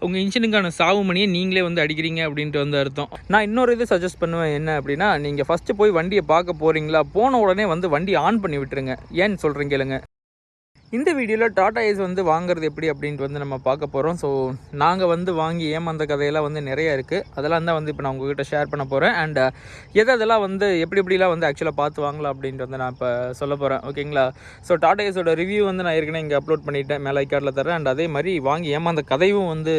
உங்கள் இன்ஜினுக்கான சாவு மணியை நீங்களே வந்து அடிக்கிறீங்க அப்படின்ட்டு வந்து அர்த்தம். நான் இன்னொரு இது சஜஸ்ட் பண்ணுவேன், என்ன அப்படின்னா, நீங்கள் ஃபஸ்ட்டு போய் வண்டியை பார்க்க போகிறீங்களா, போன உடனே வந்து வண்டி ஆன் பண்ணி விட்டுருங்க. ஏன்னு சொல்கிறேன் கேளுங்க. இந்த வீடியோவில் டாடா ஏஸ் வந்து வாங்குறது எப்படி அப்படின்ட்டு வந்து நம்ம பார்க்க போகிறோம். ஸோ நாங்கள் வந்து வாங்கி ஏமாந்த கதையெல்லாம் வந்து நிறைய இருக்குது. அதெல்லாம் தான் வந்து இப்போ நான் உங்ககிட்ட ஷேர் பண்ண போகிறேன். அண்ட் எதெல்லாம் வந்து எப்படிலாம் வந்து ஆக்சுவலாக பார்த்து வாங்கலாம் அப்படின்ட்டு வந்து நான் இப்போ சொல்ல போகிறேன். ஓகேங்களா? ஸோ டாடா ஏஸோட ரிவ்யூ வந்து நான் ஏற்கனவே இங்கே அப்லோட் பண்ணிவிட்டேன், மேலே ஐகார்டில் தரேன். அண்ட் அதே மாதிரி வாங்கி ஏமாந்த கதையும் வந்து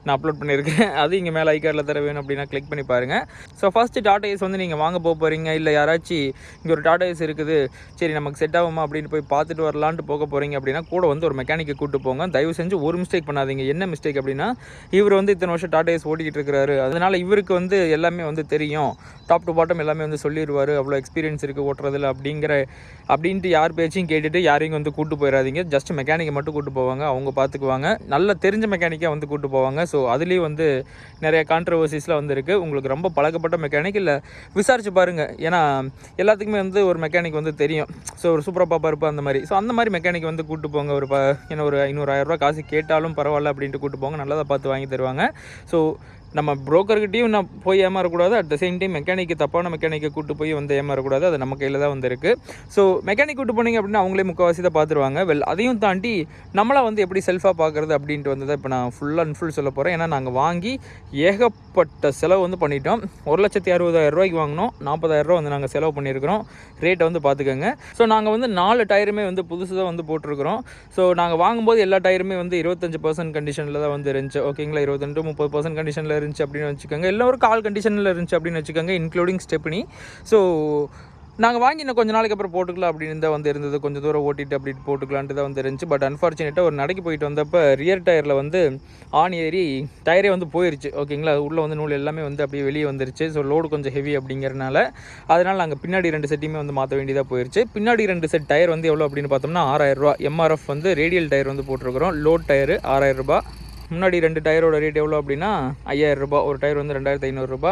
நான் அப்லோட் பண்ணியிருக்கேன். அது இங்கே மேலே ஐகார்டில் தர வேணும் அப்படின்னா கிளிக் பண்ணி பாருங்கள். ஸோ ஃபஸ்ட்டு டாடா ஏஸ் வந்து நீங்கள் வாங்க போகிறீங்க, இல்லை யாராச்சும் இங்கே ஒரு டாடா ஏஸ் இருக்குது, சரி நமக்கு செட் ஆகுமா அப்படின்னு போய் பார்த்துட்டு வரலான்ட்டு போக போகிறீங்க அப்படின்னா கூட வந்து ஒரு மெக்கானிக்கை கூப்பிட்டு போங்க. தயவு செஞ்சு ஒரு மிஸ்டேக் பண்ணாதீங்க. என்ன மிஸ்டேக் அப்படின்னா, இவர் வந்து இத்தனை வருஷம் டாடா ஏஸ் ஓட்டிக்கிட்டு இருக்கிறாரு, அதனால் இவருக்கு வந்து எல்லாமே வந்து தெரியும், டாப் டு பாட்டம் எல்லாமே வந்து சொல்லிடுவார், அவ்வளோ எக்ஸ்பீரியன்ஸ் இருக்குது ஓட்டுறதில் அப்படின்ட்டு யார் பேச்சையும் கேட்டுட்டு யாரையும் வந்து கூப்பிட்டு போயிடாதீங்க. ஜஸ்ட் மெக்கானிக்கை மட்டும் கூப்பிட்டு போவாங்க, அவங்க பார்த்துக்குவாங்க. நல்ல தெரிஞ்ச மெக்கானிக்காக வந்து கூப்பிட்டு போவாங்க. ஸோ அதுலேயும் வந்து நிறைய கான்ட்ரவர்சிஸ்லாம் வந்து இருக்குது. உங்களுக்கு ரொம்ப பழக்கப்பட்ட மெக்கானிக் இல்லை விசாரிச்சு பாருங்கள். ஏன்னா எல்லாத்துக்குமே வந்து ஒரு மெக்கானிக் வந்து தெரியும். ஸோ ஒரு சூப்பராக பாப்பா இருப்பா அந்த மாதிரி. ஸோ அந்த மாதிரி மெக்கானிக் வந்து கூப்பிட்டு போங்க. ஒரு ஒரு 500,000 ரூபா காசு கேட்டாலும் பரவாயில்ல அப்படின்ட்டு கூப்பிட்டு போங்க. நல்லதாக பார்த்து வாங்கி தருவாங்க. ஸோ நம்ம ப்ரோக்கர்கிட்டையும் நான் போய் ஏமாறக்கூடாது, அட் த சேம் டைம் மெக்கானிக்கு தப்பான மெக்கானிக்கை கூட்டு போய் வந்து ஏமாறக்கூடாது. அது நம்ம கையில் தான் வந்து இருக்குது. ஸோ மெக்கானிக் கூட்டு போனீங்க அப்படின்னா அவங்களே முக்கால்வாசி தான் பார்த்துருவாங்க. அதையும் தாண்டி நம்மளாம் வந்து எப்படி செல்ஃபாக பார்க்குறது அப்படின்ட்டு வந்து தான் இப்போ நான் ஃபுல் அண்ட் ஃபுல் சொல்ல போகிறேன். ஏன்னா நாங்கள் வாங்கி ஏகப்பட்ட செலவு வந்து பண்ணிட்டோம். 1,60,000 ரூபாய்க்கு வாங்கினோம், 40,000 ரூபா வந்து நாங்கள் செலவு பண்ணியிருக்கிறோம். ரேட்டை வந்து பார்த்துக்கோங்க. ஸோ நாங்கள் வந்து 4 டயருமே வந்து புதுசு தான் வந்து போட்டிருக்கிறோம். ஸோ நாங்கள் வாங்கும்போது எல்லா டயருமே வந்து 25% கண்டிஷனில் தான் வந்து இருந்துச்சு. ஓகேங்களா? 22-30% கண்டிஷனில் இருந்துச்சு அப்படின்னு வச்சுக்கோங்க. எல்லாம் ஒரு கால் கண்டிஷனில் இருந்துச்சு அப்படின்னு வச்சுக்கோங்க, இன்க்ளூடிங் ஸ்டெப்னி. ஸோ நாங்கள் வாங்கி இன்னும் கொஞ்சம் நாளைக்கு அப்புறம் போட்டுக்கலாம் அப்படின்னு தான் வந்து இருந்தது. கொஞ்சம் தூரம் ஓட்டிட்டு அப்படி போட்டுக்கலான்ட்டு தான் வந்து இருந்துச்சு. பட் அன்ஃபார்ச்சுனேட்டாக ஒரு நடைக்கு போயிட்டு வந்தப்போ ரியர் டயரில் வந்து ஆன் ஏறி டயரே வந்து போயிருச்சு. ஓகேங்களா? உள்ளே வந்து நூல் எல்லாமே வந்து அப்படியே வெளியே வந்துருச்சு. ஸோ லோடு கொஞ்சம் ஹெவி அப்படிங்கிறனால அதனால் நாங்கள் பின்னாடி 2 செட்டையுமே வந்து மாற்ற வேண்டியதாக போயிருச்சு. பின்னாடி 2 செட் டயர் வந்து எவ்வளோ அப்படின்னு பார்த்தோம்னா 6,000 ரூபா. எம்ஆர்எஃப் வந்து ரேடியல் டயர் வந்து போட்டிருக்கிறோம். லோட் டயரு 6,000 ரூபா. முன்னாடி 2 டயரோட ரேட் எவ்வளோ அப்படின்னா 5,000 ரூபா. ஒரு டயர் வந்து 2,500 ரூபா.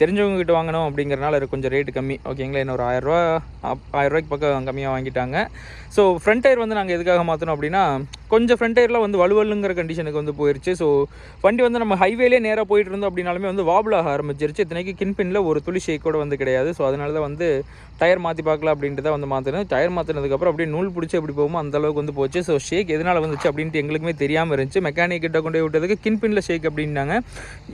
தெரிஞ்சவங்க கிட்ட வாங்கணும் அப்படிங்கிறனால அது கொஞ்சம் ரேட்டு கம்மி. ஓகேங்களா? இன்னும் ஒரு 1,000 ரூபாய்க்கு பக்கம் கம்மியாக வாங்கிட்டாங்க. ஸோ ஃப்ரண்ட் டயர் வந்து நாங்கள் எதுக்காக மாற்றணும் அப்படின்னா, கொஞ்சம் ஃப்ரண்ட் டயரில் வந்து வலுவலுங்கிற கண்டிஷனுக்கு வந்து போயிடுச்சு. ஸோ வண்டி வந்து நம்ம ஹைவேலே நேராக போயிட்டு இருந்தோம் அப்படின்னாலுமே வந்து வாபிளாக ஆரம்பிச்சிருச்சு. இத்தனைக்கு கின்பின்ல ஒரு துளி ஷேக் கூட வந்து கிடையாது. ஸோ அதனால தான் வந்து டயர் மாற்றி பார்க்கலாம் அப்படின்ட்டு தான் வந்து மாற்றினேன். டயர் மாற்றினதுக்கப்புறம் அப்படியே நூல் பிடிச்சி எப்படி போகுமோ அந்தளவுக்கு வந்து போச்சு. ஸோ ஷேக் எதனால் வந்துச்சு அப்படின்ட்டு எங்களுக்குமே தெரியாமல் இருந்துச்சு. மெக்கானிக் கிட்ட கொண்டு போய் விட்டதுக்கு கின்பின்ல ஷேக் அப்படின்னாங்க.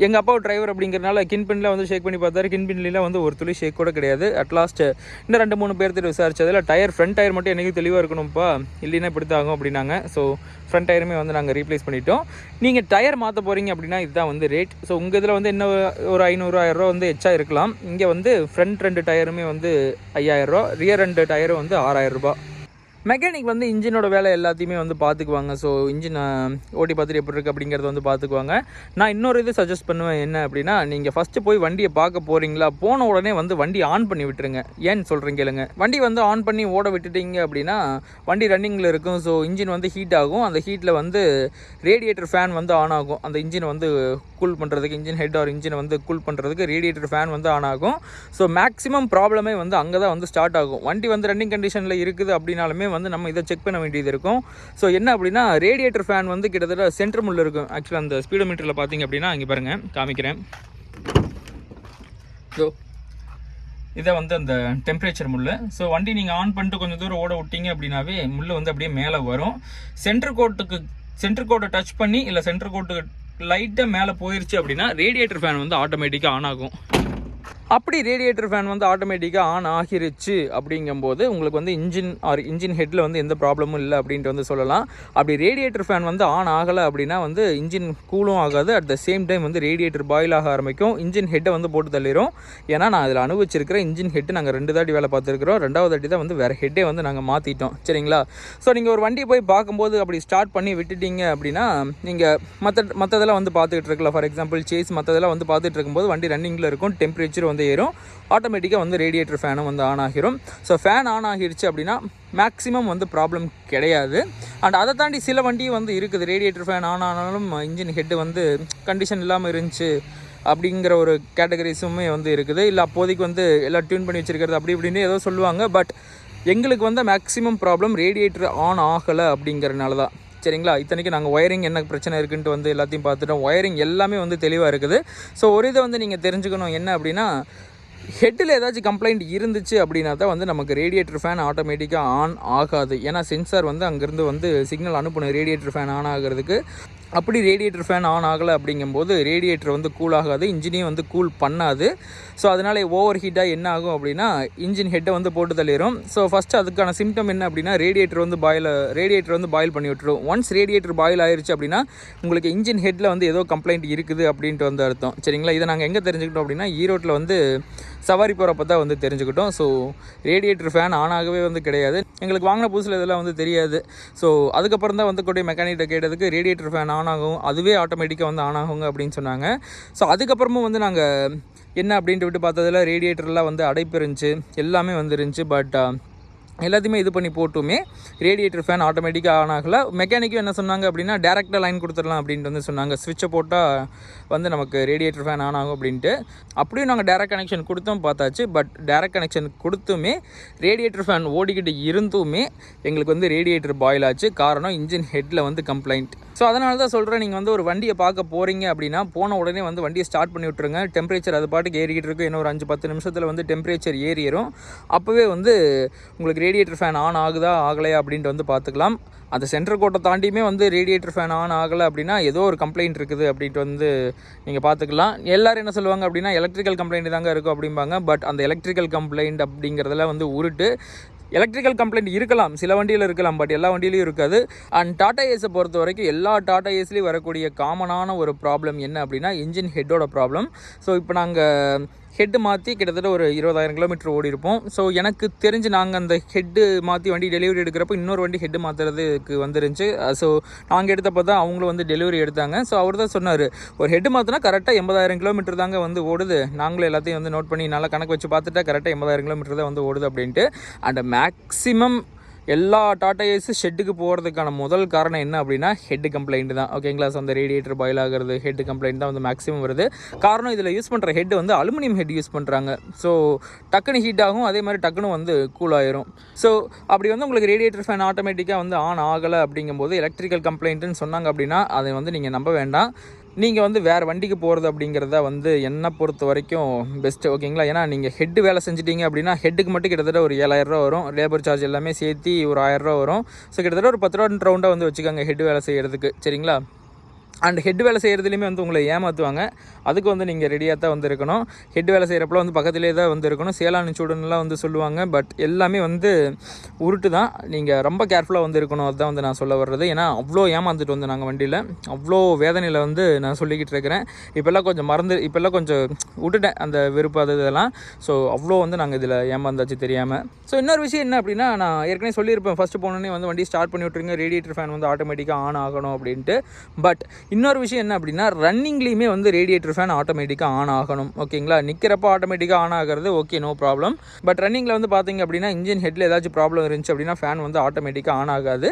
எங்கள் அப்பா டிரைவர் அப்படிங்கிறனால கின்பின்ல வந்து ஷேக் பண்ணி பார்த்தாரு. கின்பின்லாம் வந்து ஒரு துளி ஷேக் கூட கிடையாது. அட்லாஸ்ட் இன்னும் 2-3 பேர்த்திட்ட விசாரிச்சதில் டயர் ஃப்ரண்ட் டயர் மட்டும் எனக்கு தெளிவாக இருக்கணும்ப்பா, இல்லைன்னா இப்படி தான் ஆகும் அப்படின்னாங்க. ஸோ ஃப்ரண்ட் டயருமே வந்து நாங்கள் ரீப்ளேஸ் பண்ணிட்டோம். நீங்கள் டயர் மாற்ற போகிறீங்க அப்படின்னா இதுதான் வந்து ரேட். ஸோ உங்கள் இதில் வந்து இன்னும் ஒரு 500-1000 ரூபா வந்து எச்சா இருக்கலாம். இங்கே வந்து ஃப்ரண்ட் 2 டயருமே வந்து 5,000 ரூபா, ரியர் 2 டயரும் வந்து 6,000 ரூபா. மெக்கானிக் வந்து இன்ஜினோட வேலை எல்லாத்தையுமே வந்து பார்த்துக்குவாங்க. ஸோ இன்ஜினை ஓட்டி பார்த்துட்டு எப்படி இருக்குது அப்படிங்கிறத வந்து பார்த்துக்குவாங்க. நான் இன்னொரு இது சஜஸ்ட் பண்ணுவேன், என்ன அப்படின்னா, நீங்கள் ஃபஸ்ட்டு போய் வண்டியை பார்க்க போகிறீங்களா, போன உடனே வந்து வண்டி ஆன் பண்ணி விட்டுருங்க. ஏன்னு சொல்கிறேன் கேளுங்க. வண்டி வந்து ஆன் பண்ணி ஓட விட்டுட்டீங்க அப்படின்னா வண்டி ரன்னிங்கில் இருக்கும். ஸோ இன்ஜின் வந்து ஹீட் ஆகும். அந்த ஹீட்டில் வந்து ரேடியேட்டர் ஃபேன் வந்து ஆன் ஆகும். அந்த இன்ஜினை வந்து கூல் பண்ணுறதுக்கு, இன்ஜின் ஹெட் ஆர் இன்ஜினை வந்து கூல் பண்ணுறதுக்கு ரேடியேட்டர் ஃபேன் வந்து ஆன் ஆகும். ஸோ மேக்ஸிமம் ப்ராப்ளமே வந்து அங்கே தான் வந்து ஸ்டார்ட் ஆகும். வண்டி வந்து ரன்னிங் கண்டிஷனில் இருக்குது அப்படின்னாலுமே வந்து நம்ம இதை செக் பண்ண வேண்டியது இருக்கும். ஸோ என்ன அப்படின்னா, ரேடியேட்டர் ஃபேன் வந்து கிட்டத்தட்ட சென்டர் முள்ள இருக்கும். ஆக்சுவலாக அந்த ஸ்பீடோமீட்டரில் பார்த்தீங்க அப்படின்னா இங்கே பாருங்கள், காமிக்கிறேன். ஸோ இதை வந்து அந்த டெம்பரேச்சர் முள்ளு. ஸோ வண்டி நீங்கள் ஆன் பண்ணிட்டு கொஞ்சம் தூரம் ஓட விட்டீங்க அப்படின்னாவே முள்ளு வந்து அப்படியே மேலே வரும். சென்டர் கோட்டை டச் பண்ணி இல்லை சென்டர் கோட்டுக்கு லைட்டாக மேலே போயிடுச்சு அப்படின்னா ரேடியேட்டர் ஃபேன் வந்து ஆட்டோமேட்டிக்காக ஆன் ஆகும். அப்படி ரேடியேட்டர் ஃபேன் வந்து ஆட்டோமேட்டிக்காக ஆன் ஆகிருச்சு அப்படிங்கும்போது உங்களுக்கு வந்து இன்ஜின் ஹெட்டில் வந்து எந்த ப்ராப்ளமும் இல்லை அப்படின்ட்டு வந்து சொல்லலாம். அப்படி ரேடியேட்டர் ஃபேன் வந்து ஆன் ஆகலை அப்படின்னா வந்து இன்ஜின் கூலும் ஆகாது, அட் த சேம் டைம் வந்து ரேடியேட்டர் பாயில் ஆக ஆரம்பிக்கும். இன்ஜின் ஹெட்டை வந்து போட்டு தள்ளிடும். ஏன்னா நான் அதில் அனுபவிச்சிருக்கிற இன்ஜின் ஹெட்டு நாங்கள் 2 தாட்டி வேலை பார்த்துருக்குறோம். 2வது தாட்டி தான் வந்து வேறு ஹெட்டே வந்து நாங்கள் மாற்றிட்டோம். சரிங்களா? ஸோ நீங்கள் ஒரு வண்டியை போய் பார்க்கும்போது அப்படி ஸ்டார்ட் பண்ணி விட்டுட்டீங்க அப்படின்னா நீங்கள் மற்றதெல்லாம் வந்து பார்த்துக்கிட்டு இருக்கலாம். ஃபார் எக்ஸாம்பிள் சேஸ் மற்றதெல்லாம் வந்து பார்த்துட்டு இருக்கும்போது வண்டி ரன்னிங்கில் இருக்கும், டெம்பரேச்சர் வந்து ஏறும், ஆட்டோமேட்டிக்காக வந்து ரேடியேட்டர் ஃபேனும் வந்து ஆன் ஆகிரும். ஸோ ஃபேன் ஆன் ஆகிருச்சு அப்படின்னா மேக்ஸிமம் வந்து ப்ராப்ளம் கிடையாது. அண்ட் அதை தாண்டி சில வண்டியும் வந்து இருக்குது, ரேடியேட்டர் ஃபேன் ஆன் ஆனாலும் இன்ஜின் ஹெட்டு வந்து கண்டிஷன் இல்லாமல் இருந்துச்சு அப்படிங்கிற ஒரு கேட்டகரிஸுமே வந்து இருக்குது. இல்லை அப்போதைக்கு வந்து எல்லாம் டியூன் பண்ணி வச்சுருக்கிறது அப்படி இப்படின்னு ஏதோ சொல்லுவாங்க. பட் எங்களுக்கு வந்து மேக்ஸிமம் ப்ராப்ளம் ரேடியேட்டர் ஆன் ஆகலை அப்படிங்கிறனால தான். சரிங்களா. இத்தனைக்கு நாங்கள் ஒயரிங் என்ன பிரச்சனை இருக்குன்ட்டு வந்து எல்லாத்தையும் பார்த்துட்டோம். ஒயரிங் எல்லாமே வந்து தெளிவாக இருக்குது. ஸோ ஒரு இதை வந்து நீங்கள் தெரிஞ்சுக்கணும் என்ன அப்படின்னா, ஹெட்டில் ஏதாச்சும் கம்ப்ளைண்ட் இருந்துச்சு அப்படின்னா தான் வந்து நமக்கு ரேடியேட்டர் ஃபேன் ஆட்டோமேட்டிக்காக ஆன் ஆகாது. ஏன்னா சென்சார் வந்து அங்கேருந்து வந்து சிக்னல் அனுப்பணும் ரேடியேட்டர் ஃபேன் ஆன் ஆகிறதுக்கு. அப்படி ரேடியேட்டர் ஃபேன் ஆன் ஆகலை அப்படிங்கும்போது ரேடியேட்டர் வந்து கூல் ஆகாது, இன்ஜினையும் வந்து கூல் பண்ணாது. ஸோ அதனால் ஓவர் ஹீட்டாக என்ன ஆகும் அப்படின்னா இன்ஜின் ஹெட்டை வந்து போட்டு தள்ளிடும். ஸோ ஃபஸ்ட்டு அதுக்கான சிம்டம் என்ன அப்படின்னா ரேடியேட்டர் வந்து பாயில் பண்ணி விட்டுரும். ஒன்ஸ் ரேடியேட்டர் பாயில் ஆயிடுச்சு அப்படின்னா உங்களுக்கு இன்ஜின் ஹெட்டில் வந்து ஏதோ கம்ப்ளைண்ட் இருக்குது அப்படின்ட்டு வந்து அர்த்தம். சரிங்களா. இதை நாங்கள் எங்கே தெரிஞ்சுக்கிட்டோம் அப்படின்னா ஈரோட்டில் வந்து சவாரி போகிறப்ப தான் வந்து தெரிஞ்சுக்கிட்டோம். ஸோ ரேடியேட்டர் ஃபேன் ஆன் ஆகவே வந்து கிடையாது. எங்களுக்கு வாங்கின புதுசில் இதெல்லாம் வந்து தெரியாது. ஸோ அதுக்கப்புறம் தான் வந்து கூடிய மெக்கானிக்கிட்ட கேட்டதுக்கு ரேடியேட்டர் ஃபேன் ஆன் ஆகும், அதுவே ஆட்டோமேட்டிக்காக வந்து ஆன் ஆகுங்க அப்படின்னு சொன்னாங்க. ஸோ அதுக்கப்புறமும் வந்து நாங்கள் என்ன அப்படின்ட்டு விட்டு பார்த்ததில் ரேடியேட்டர்லாம் வந்து அடைப்பு இருந்துச்சு, எல்லாமே வந்துருந்துச்சு. பட் எல்லாத்தையுமே இது பண்ணி போட்டுமே ரேடியேட்டர் ஃபேன் ஆட்டோமேட்டிக்காக ஆன் ஆகலை. மெக்கானிக்கும் என்ன சொன்னாங்க அப்படின்னா டேரெக்டாக லைன் கொடுத்துடலாம் அப்படின்ட்டு வந்து சொன்னாங்க. ஸ்விட்சை போட்டால் வந்து நமக்கு ரேடியேட்டர் ஃபேன் ஆன் ஆகும் அப்படின்ட்டு. அப்படியும் நாங்கள் டேரெக்ட் கனெக்ஷன் கொடுத்தோம் பார்த்தாச்சு. பட் டேரெக்ட் கனெக்ஷன் கொடுத்துமே ரேடியேட்டர் ஃபேன் ஓடிக்கிட்டு இருந்துமே எங்களுக்கு வந்து ரேடியேட்டர் பாயில் ஆச்சு. காரணம் இன்ஜின் ஹெட்டில் வந்து கம்ப்ளைண்ட். ஸோ அதனால தான் சொல்கிறேன், நீங்கள் வந்து ஒரு வண்டியை பார்க்க போகிறீங்க அப்படின்னா போன உடனே வந்து வண்டியை ஸ்டார்ட் பண்ணி விட்ருங்க. டெம்பரேச்சர் அது பாட்டுக்கு ஏறிக்கிட்டு இருக்கும். இன்னும் ஒரு 5-10 நிமிஷத்தில் வந்து டெம்பரேச்சர் ஏறிடும். அப்போவே வந்து உங்களுக்கு ரேடியேட்டர் ஃபேன் ஆன் ஆகுதா ஆகலையா அப்படின்ட்டு வந்து பார்த்துக்கலாம். அந்த சென்டர் கோட்டை தாண்டியுமே வந்து ரேடியேட்டர் ஃபேன் ஆன் ஆகலை அப்படின்னா ஏதோ ஒரு கம்ப்ளைண்ட் இருக்குது அப்படின்ட்டு வந்து நீங்கள் பார்த்துக்கலாம். எல்லோரும் என்ன சொல்லுவாங்க அப்படின்னா எலக்ட்ரிக்கல் கம்ப்ளைண்ட் தாங்க இருக்கும் அப்படிம்பாங்க. பட் அந்த எலக்ட்ரிக்கல் கம்ப்ளைண்ட் அப்படிங்கிறதெல்லாம் வந்து உருட்டு. எலக்ட்ரிக்கல் கம்ப்ளைண்ட் இருக்கலாம், சில வண்டியில் இருக்கலாம், பட் எல்லா வண்டியிலையும் இருக்காது. அண்ட் டாடா ஏஸை பொறுத்த வரைக்கும் எல்லா டாடா ஏஸ்லேயும் வரக்கூடிய காமனான ஒரு ப்ராப்ளம் என்ன அப்படின்னா இன்ஜின் ஹெட்டோட ப்ராப்ளம். ஸோ இப்போ நாங்கள் ஹெட்டு மாற்றி கிட்டத்தட்ட ஒரு 20,000 கிலோமீட்டர் ஓடி இருப்போம். ஸோ எனக்கு தெரிஞ்சு நாங்கள் அந்த ஹெட்டு மாற்றி வண்டி டெலிவரி எடுக்கிறப்போ இன்னொரு வண்டி ஹெட்டு மாற்றுறதுக்கு வந்துருந்துச்சு. ஸோ நாங்கள் எடுத்தப்போ தான் அவங்களும் வந்து டெலிவரி எடுத்தாங்க. ஸோ அவர் தான் சொன்னார், ஒரு ஹெட்டு மாற்றினா கரெக்டாக 80,000 கிலோமீட்டர் தாங்க வந்து ஓடுது. நாங்களும் எல்லாத்தையும் வந்து நோட் பண்ணி நல்லா கணக்கு வச்சு பார்த்துட்டா கரெக்டாக 80,000 கிலோமீட்டர் தான் வந்து ஓடுது அப்படின்ட்டு. அண்ட் மேக்ஸிமம் எல்லா டாடா ஏஸு ஷெட்டுக்கு போகிறதுக்கான முதல் காரணம் என்ன அப்படின்னா ஹெட்டு கம்ப்ளைண்ட் தான். ஓகேங்களா. ஸோ அந்த ரேடியேட்டர் பாயில் ஆகிறது ஹெட்டு கம்ப்ளைண்ட் தான் வந்து மேக்ஸிமம் வருது. காரணம் இதில் யூஸ் பண்ணுற ஹெட் வந்து அலுமினியம் ஹெட் யூஸ் பண்ணுறாங்க. ஸோ டக்குன்னு ஹீட் ஆகும், அதே மாதிரி டக்குன்னு வந்து கூல் ஆயிரும். ஸோ அப்படி வந்து உங்களுக்கு ரேடியேட்டர் ஃபேன் ஆட்டோமேட்டிக்காக வந்து ஆன் ஆகலை அப்படிங்கும்போது எலக்ட்ரிக்கல் கம்ப்ளைண்ட்டுன்னு சொன்னாங்க அப்படின்னா அதை வந்து நீங்கள் நம்ப வேண்டாம். நீங்கள் வந்து வேறு வண்டிக்கு போகிறது அப்படிங்கிறத வந்து என்னை பொறுத்த வரைக்கும் பெஸ்ட்டு. ஓகேங்களா. ஏன்னா நீங்கள் ஹெட்டு வேலை செஞ்சிட்டிங்க அப்படின்னா ஹெட்டுக்கு மட்டும் கிட்டத்தட்ட ஒரு 7,000 ரூபா வரும். லேபர் சார்ஜ் எல்லாமே சேர்த்து ஒரு 1,000 ரூபா வரும். ஸோ கிட்டத்தட்ட ஒரு 10 ரூபா ரவுண்டாக வந்து வச்சுக்கோங்க ஹெட்டு வேலை செய்கிறதுக்கு. சரிங்களா. அண்ட் ஹெட் வேலை செய்கிறதுலையுமே வந்து உங்களை ஏமாற்றுவாங்க. அதுக்கு வந்து நீங்கள் ரெடியாக தான் வந்து இருக்கணும். ஹெட் வேலை செய்கிறப்பல வந்து பக்கத்திலே தான் வந்து இருக்கணும். சேலானு சூடுன்னெலாம் வந்து சொல்லுவாங்க. பட் எல்லாமே வந்து உருட்டு தான். நீங்கள் ரொம்ப கேர்ஃபுல்லாக வந்து இருக்கணும். அதுதான் வந்து நான் சொல்ல வர்றது. ஏன்னா அவ்வளோ ஏமாந்துட்டு வந்து நாங்கள் வண்டியில் அவ்வளோ வேதனையில் வந்து நான் சொல்லிக்கிட்டு இருக்கிறேன். இப்போல்லாம் கொஞ்சம் இப்போல்லாம் கொஞ்சம் விட்டுட்டேன் அந்த விருப்பம் இதெல்லாம். ஸோ அவ்வளோ வந்து நாங்கள் இதில் ஏமாந்தாச்சு தெரியாமல். ஸோ இன்னொரு விஷயம் என்ன அப்படின்னா, நான் ஏற்கனவே சொல்லியிருப்பேன் ஃபஸ்ட்டு போனோடனே வந்து வண்டி ஸ்டார்ட் பண்ணி விட்ருங்க, ரேடியேட்டர் ஃபேன் வந்து ஆட்டோமேட்டிக்காக ஆன் ஆகணும் அப்படின்ட்டு. பட் இன்னொரு விஷயம் என்ன அப்படின்னா ரன்னிங்லேயுமே வந்து ரேடியேட்டர் ஃபேன் ஆட்டோமேட்டிக்காக ஆன் ஆகணும். ஓகேங்களா. நிற்கிறப்ப ஆட்டோமேட்டிக்காக ஆன் ஆகிறது ஓகே, நோ ப்ராப்ளம். பட் ரன்னிங்கில் வந்து பார்த்தீங்க அப்படின்னா இன்ஜின் ஹெட்டில் ஏதாச்சும் ப்ராப்ளம் இருந்துச்சு அப்படின்னா ஃபேன் வந்து ஆட்டோமேட்டிக்காக ஆன் ஆகாது.